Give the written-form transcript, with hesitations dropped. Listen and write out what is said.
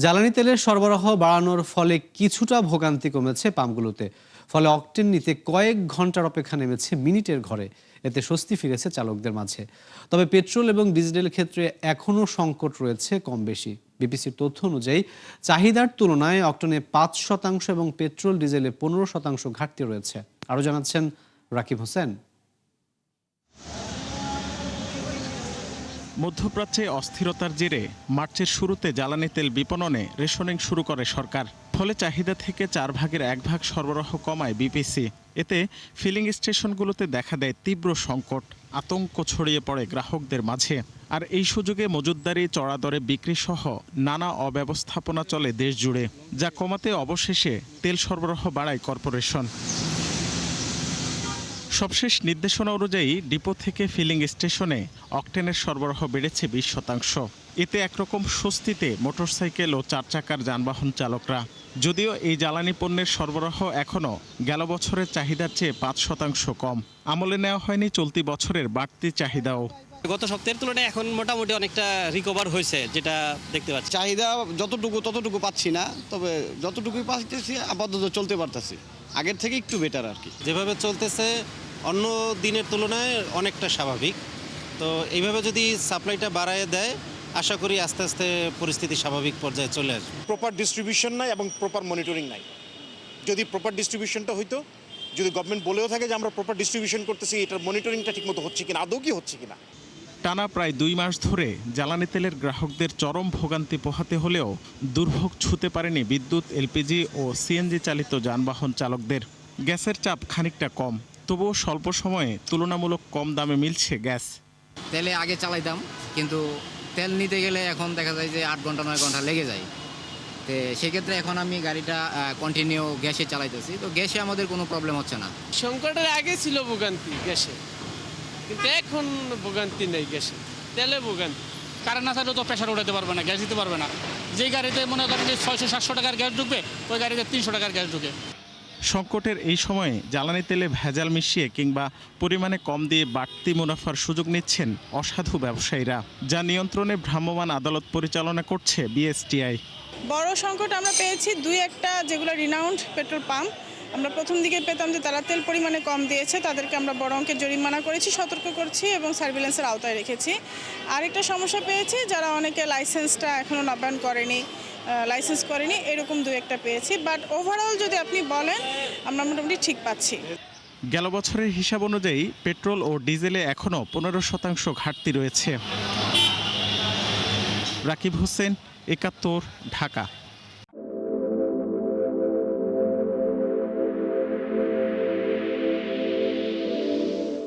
জ্বালানি তেলের সরবরাহ বাড়ানোর ফলে কিছুটা ভোগান্তি কমেছে পাম্পগুলোতে। ফলে অকটেন নিতে কয়েক ঘন্টার অপেক্ষা নেমেছে মিনিটের ঘরে। এতে স্বস্তি ফিরেছে চালকদের মাঝে। তবে পেট্রোল এবং ডিজেলের ক্ষেত্রে এখনও সংকট রয়েছে কম বেশি। বিবিসির তথ্য অনুযায়ী চাহিদার তুলনায় অকটেনে 5% এবং পেট্রোল ডিজেলে 15% ঘাটতি রয়েছে। আরও জানাচ্ছেন রাকিব হোসেন। মধ্যপ্রাচ্যে অস্থিরতার জেরে মার্চের শুরুতে জ্বালানি তেল বিপণনে রেশনিং শুরু করে সরকার। ফলে চাহিদা থেকে 4 ভাগের 1 ভাগ সরবরাহ কমায় বিপিসি। এতে ফিলিং স্টেশনগুলোতে দেখা দেয় তীব্র সংকট। আতঙ্ক ছড়িয়ে পড়ে গ্রাহকদের মাঝে। আর এই সুযোগে মজুতদারি, চড়া দরে বিক্রি সহ নানা অব্যবস্থাপনা চলে দেশ জুড়ে, যা কমাতে অবশেষে তেল সরবরাহ বাড়ায় কর্পোরেশন। সবশেষ নির্দেশনা অনুযায়ী ডিপো থেকে ফিলিং স্টেশনে অকটেনের সরবরাহ বেড়েছে 20%। এতে একরকম স্বস্তিতে মোটরসাইকেল ও 4 চাকার যানবাহন চালকরা। যদিও এই জ্বালানি পণ্যের সরবরাহ এখনও গেল বছরের চাহিদার চেয়ে 5% কম। আমলে নেওয়া হয়নি চলতি বছরের বাড়তি চাহিদাও। গত সপ্তাহের তুলনায় এখন মোটামুটি অনেকটা রিকভার হয়েছে, যেটা দেখতে পাচ্ছি। চাহিদা ততটুকু পাচ্ছি না, তবে যতটুকুই পাচ্ছি আপাতত চলতে পারতেছি। আগের থেকে একটু বেটার আর কি। যেভাবে চলতেছে অন্য দিনের তুলনায় অনেকটা স্বাভাবিক। তো এইভাবে যদি সাপ্লাইটা বাড়ায় দেয়, আশা করি আস্তে আস্তে পরিস্থিতি স্বাভাবিক পর্যায়ে চলে আসবে। প্রপার ডিস্ট্রিবিউশন নাই এবং প্রপার মনিটরিং নাই। যদি প্রপার ডিস্ট্রিবিউশনটা হইতো, যদি গভর্নমেন্ট বলেও থাকে যে আমরা প্রপার ডিস্ট্রিবিউশন করতেছি, এটার মনিটরিংটা ঠিকমতো হচ্ছে কিনা, আদৌ কি হচ্ছে কিনা। টানা প্রায় 2 মাস ধরে জ্বালানি তেলের গ্রাহকদের চরম ভোগান্তি পোহাতে হলেও দুর্ভোগ ছুঁতে পারেনি বিদ্যুৎ, এলপিজি ও সিএনজি চালিত যানবাহন চালকদের। গ্যাসের চাপ খানিকটা কম, তবুও স্বল্প সময়ে তুলনামূলক কম দামে মিলছে গ্যাস। তেলে আগে চালাইতাম, কিন্তু তেল নিতে গেলে এখন দেখা যায় যে 8 ঘন্টা 9 ঘন্টা লেগে যায়। তো সেক্ষেত্রে এখন আমি গাড়িটা কন্টিনিউ গ্যাসে চালাইতেছি, তো গ্যাসে আমাদের কোনো প্রবলেম হচ্ছে না। সংকটের আগে ছিল ভোগান্তি গ্যাসে, কিন্তু এখন ভোগান্তি নেই গ্যাসে, তেলে ভোগান্তি। কারেন্ট না থাকলেও তো প্রেশার উঠাতে পারবে না, গ্যাস দিতে পারবে না। যেই গাড়িতে মনে করেন যে 600-700 টাকার গ্যাস ঢুকবে, ওই গাড়িতে 300 টাকার গ্যাস ঢুকে। সংকটের এই সময়ে জ্বালানি তেলে ভেজাল মিশিয়ে কিংবা পরিমাণে কম দিয়ে বাড়তি মুনাফার সুযোগ নিচ্ছেন অসাধু ব্যবসায়ীরা, যা নিয়ন্ত্রণে ভ্রাম্যমাণ আদালত পরিচালনা করছে বিএসটিআই। বড় সংকট আমরা পেয়েছি 2-1টা যেগুলো রিনাউন্ড পেট্রোল পাম্প। আমরা প্রথম দিকে পেতাম যে তারা তেল পরিমাণে কম দিয়েছে, তাদেরকে আমরা বড় অঙ্কের জরিমানা করেছি, সতর্ক করছি এবং সার্ভিলেন্সের আওতায় রেখেছি। আরেকটা সমস্যা পেয়েছি, যারা অনেকে লাইসেন্সটা এখনও নবায়ন করেনি, লাইসেন্স করেনি, এরকম 2-1টা পেয়েছি। বাট ওভারঅল যদি আপনি বলেন, আমরা মোটামুটি ঠিক পাচ্ছি। গেল বছরের হিসাব অনুযায়ী পেট্রোল ও ডিজেলে এখনও 15% ঘাটতি রয়েছে। রাকিব হোসেন, 71, ঢাকা।